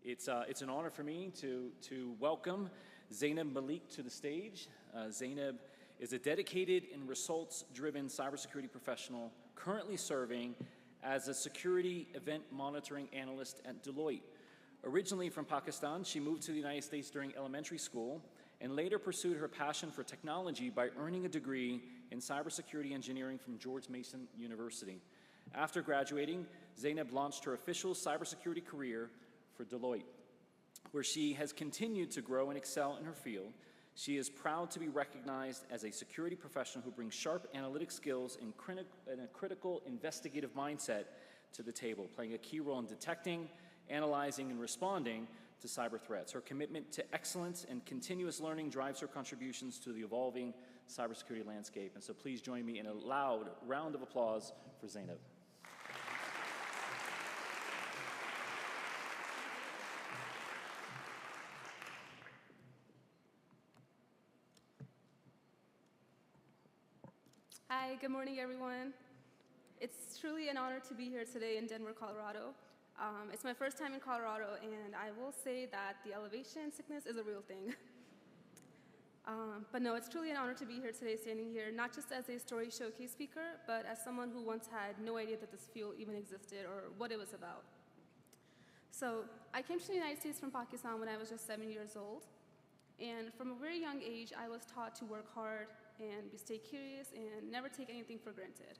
It's an honor for me to welcome Zanib Malik to the stage. Zanib is a dedicated and results-driven cybersecurity professional currently serving as a security event monitoring analyst at Deloitte. Originally from Pakistan, she moved to the United States during elementary school and later pursued her passion for technology by earning a degree in cybersecurity engineering from George Mason University. After graduating, Zanib launched her official cybersecurity career for Deloitte, where she has continued to grow and excel in her field. She is proud to be recognized as a security professional who brings sharp analytic skills and a critical investigative mindset to the table, playing a key role in detecting, analyzing, and responding to cyber threats. Her commitment to excellence and continuous learning drives her contributions to the evolving cybersecurity landscape. And so please join me in a loud round of applause for Zanib. Hi, good morning, everyone. It's truly an honor to be here today in Denver, Colorado. It's my first time in Colorado, and I will say that the elevation sickness is a real thing. But no, it's truly an honor to be here today, standing here, not just as a story showcase speaker, but as someone who once had no idea that this field even existed or what it was about. So I came to the United States from Pakistan when I was just 7 years old. And from a very young age, I was taught to work hard and stay curious and never take anything for granted.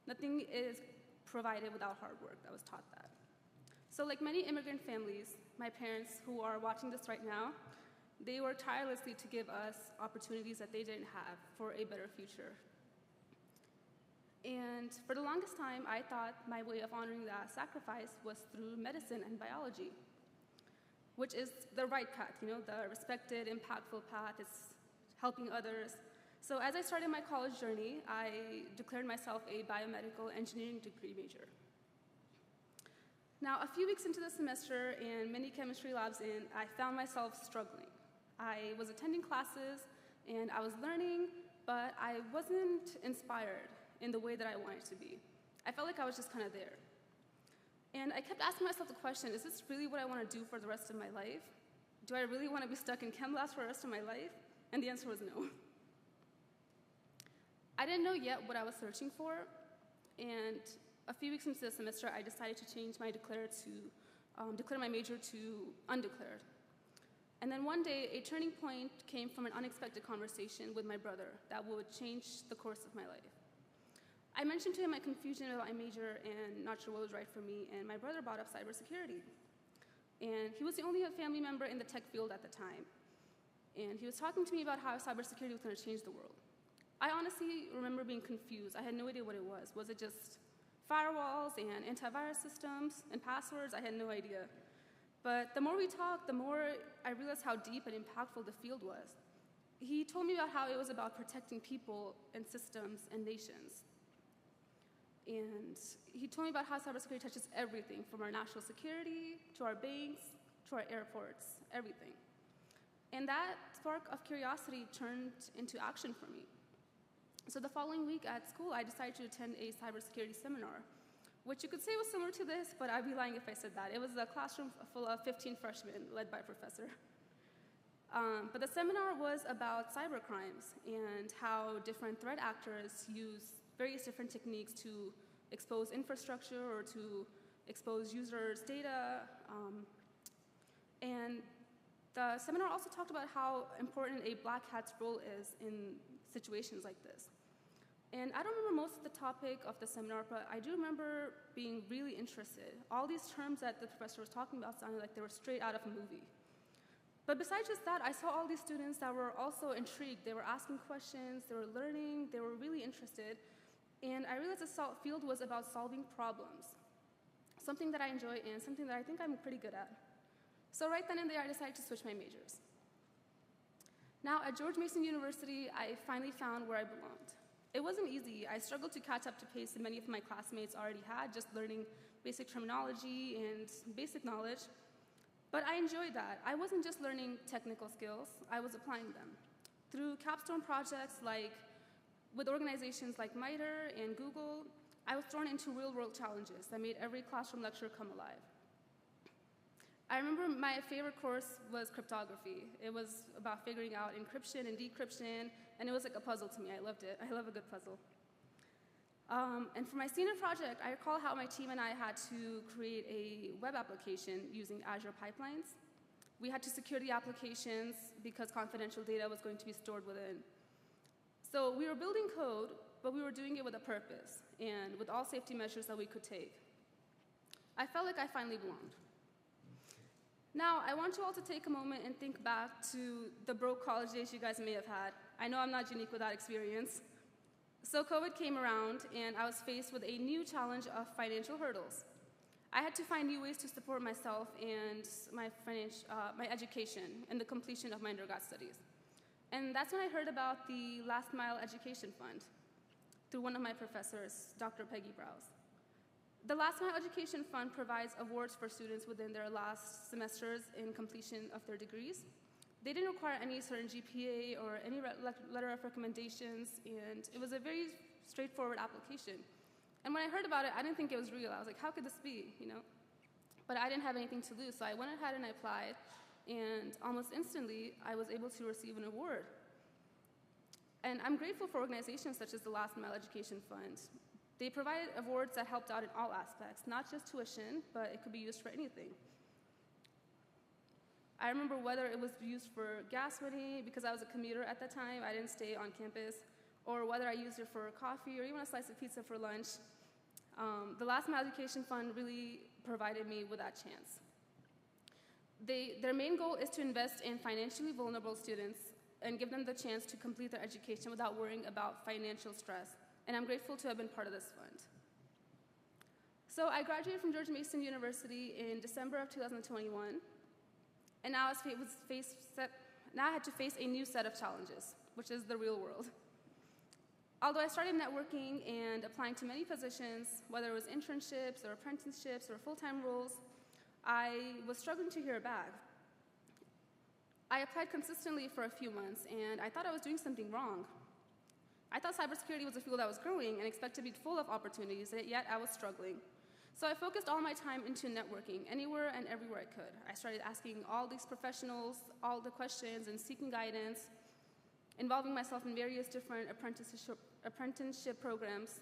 Nothing is provided without hard work. I was taught that. So like many immigrant families, my parents who are watching this right now, they worked tirelessly to give us opportunities that they didn't have for a better future. And for the longest time, I thought my way of honoring that sacrifice was through medicine and biology, which is the right path, the respected, impactful path. It's helping others. So as I started my college journey, I declared myself a biomedical engineering degree major. Now, a few weeks into the semester and many chemistry labs in, I found myself struggling. I was attending classes and I was learning, but I wasn't inspired in the way that I wanted to be. I felt like I was just kind of there. And I kept asking myself the question, is this really what I want to do for the rest of my life? Do I really want to be stuck in chem labs for the rest of my life? And the answer was no. I didn't know yet what I was searching for, and a few weeks into the semester, I decided to change my declare my major to undeclared. And then one day, a turning point came from an unexpected conversation with my brother that would change the course of my life. I mentioned to him my confusion about my major and not sure what was right for me, and my brother brought up cybersecurity. And he was the only family member in the tech field at the time. And he was talking to me about how cybersecurity was going to change the world. I honestly remember being confused. I had no idea what it was. Was it just firewalls and antivirus systems and passwords? I had no idea. But the more we talked, the more I realized how deep and impactful the field was. He told me about how it was about protecting people and systems and nations. And he told me about how cybersecurity touches everything, from our national security, to our banks, to our airports, everything. And that spark of curiosity turned into action for me. So the following week at school, I decided to attend a cybersecurity seminar, which you could say was similar to this, but I'd be lying if I said that. It was a classroom full of 15 freshmen led by a professor. But the seminar was about cybercrimes and how different threat actors use various different techniques to expose infrastructure or to expose users' data. And the seminar also talked about how important a black hat's role is in situations like this. And I don't remember most of the topic of the seminar, but I do remember being really interested. All these terms that the professor was talking about sounded like they were straight out of a movie. But besides just that, I saw all these students that were also intrigued. They were asking questions, they were learning, they were really interested. And I realized the field was about solving problems, something that I enjoy and something that I think I'm pretty good at. So right then and there, I decided to switch my majors. Now, at George Mason University, I finally found where I belonged. It wasn't easy. I struggled to catch up to pace that many of my classmates already had, just learning basic terminology and basic knowledge. But I enjoyed that. I wasn't just learning technical skills, I was applying them. Through capstone projects with organizations like MITRE and Google, I was thrown into real-world challenges that made every classroom lecture come alive. I remember my favorite course was cryptography. It was about figuring out encryption and decryption, and it was like a puzzle to me. I loved it. I love a good puzzle. And for my senior project, I recall how my team and I had to create a web application using Azure pipelines. We had to secure the applications because confidential data was going to be stored within. So we were building code, but we were doing it with a purpose and with all safety measures that we could take. I felt like I finally belonged. Now, I want you all to take a moment and think back to the broke college days you guys may have had. I know I'm not unique with that experience. So COVID came around, and I was faced with a new challenge of financial hurdles. I had to find new ways to support myself and my education and the completion of my undergrad studies. And that's when I heard about the Last Mile Education Fund through one of my professors, Dr. Peggy Browse. The Last Mile Education Fund provides awards for students within their last semesters in completion of their degrees. They didn't require any certain GPA or any letter of recommendations, and it was a very straightforward application. And when I heard about it, I didn't think it was real. I was like, how could this be, you know? But I didn't have anything to lose, so I went ahead and I applied, and almost instantly, I was able to receive an award. And I'm grateful for organizations such as the Last Mile Education Fund. They provided awards that helped out in all aspects, not just tuition, but it could be used for anything. I remember whether it was used for gas money, because I was a commuter at the time, I didn't stay on campus, or whether I used it for coffee or even a slice of pizza for lunch. The Last Mile Education Fund really provided me with that chance. Their main goal is to invest in financially vulnerable students and give them the chance to complete their education without worrying about financial stress. And I'm grateful to have been part of this fund. So I graduated from George Mason University in December of 2021, and now I had to face a new set of challenges, which is the real world. Although I started networking and applying to many positions, whether it was internships or apprenticeships or full-time roles, I was struggling to hear back. I applied consistently for a few months, and I thought I was doing something wrong. I thought cybersecurity was a field that was growing and expected to be full of opportunities, yet I was struggling. So I focused all my time into networking, anywhere and everywhere I could. I started asking all these professionals all the questions and seeking guidance, involving myself in various different apprenticeship programs.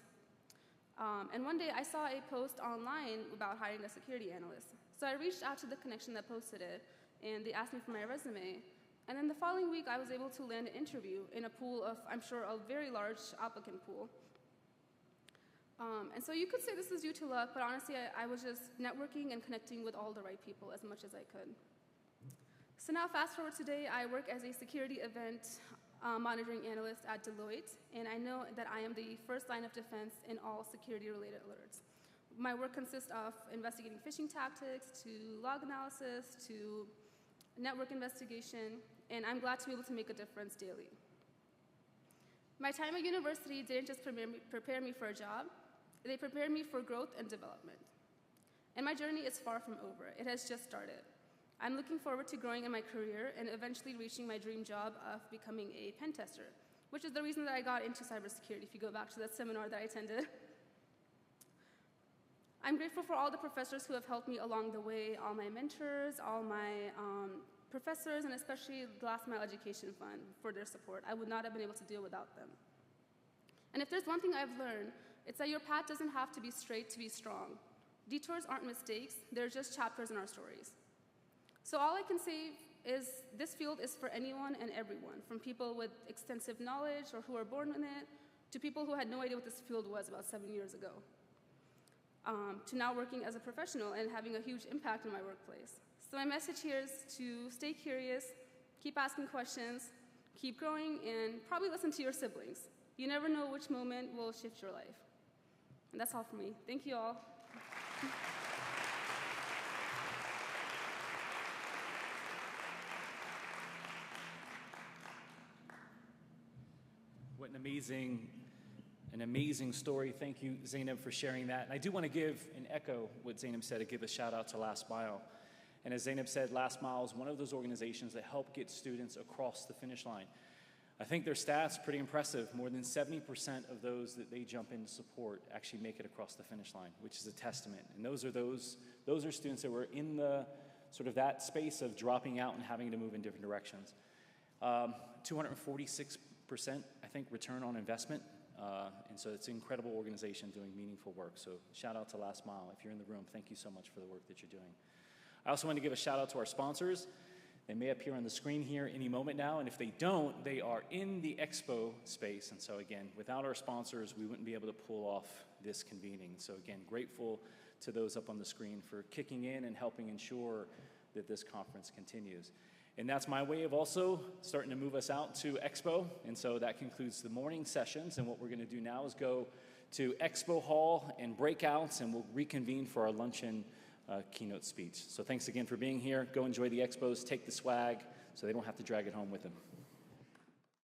And one day I saw a post online about hiring a security analyst. So I reached out to the connection that posted it, and they asked me for my resume. And then the following week, I was able to land an interview in a pool of, I'm sure, a very large applicant pool. And so you could say this is due to luck, but honestly, I was just networking and connecting with all the right people as much as I could. So now fast forward today, I work as a security event monitoring analyst at Deloitte, and I know that I am the first line of defense in all security-related alerts. My work consists of investigating phishing tactics, to log analysis, to network investigation, and I'm glad to be able to make a difference daily. My time at university didn't just prepare me for a job, they prepared me for growth and development. And my journey is far from over. It has just started. I'm looking forward to growing in my career and eventually reaching my dream job of becoming a pen tester, which is the reason that I got into cybersecurity, if you go back to that seminar that I attended. I'm grateful for all the professors who have helped me along the way, all my mentors, all my professors, and especially the Last Mile Education Fund for their support. I would not have been able to do it without them. And if there's one thing I've learned, it's that your path doesn't have to be straight to be strong. Detours aren't mistakes, they're just chapters in our stories. So all I can say is this field is for anyone and everyone, from people with extensive knowledge or who are born in it, to people who had no idea what this field was about 7 years ago, to now working as a professional and having a huge impact in my workplace. So my message here is to stay curious, keep asking questions, keep growing, and probably listen to your siblings. You never know which moment will shift your life. And that's all for me. Thank you all. What an amazing story. Thank you, Zanib, for sharing that. And I do want to give an echo what Zanib said, to give a shout out to Last Mile. And as Zanib said, Last Mile is one of those organizations that help get students across the finish line. I think their stats pretty impressive. More than 70% of those that they jump in to support actually make it across the finish line, which is a testament. And those are students that were in the sort of that space of dropping out and having to move in different directions. 246%, I think, return on investment. And so it's an incredible organization doing meaningful work. So shout out to Last Mile. If you're in the room, thank you so much for the work that you're doing. I also want to give a shout out to our sponsors. They may appear on the screen here any moment now, and if they don't, they are in the expo space. And so again, without our sponsors, we wouldn't be able to pull off this convening. So again, grateful to those up on the screen for kicking in and helping ensure that this conference continues. And that's my way of also starting to move us out to Expo. And so that concludes the morning sessions. And what we're going to do now is go to Expo Hall and breakouts, and we'll reconvene for our luncheon keynote speech. So thanks again for being here. Go enjoy the expos, take the swag, so they don't have to drag it home with them.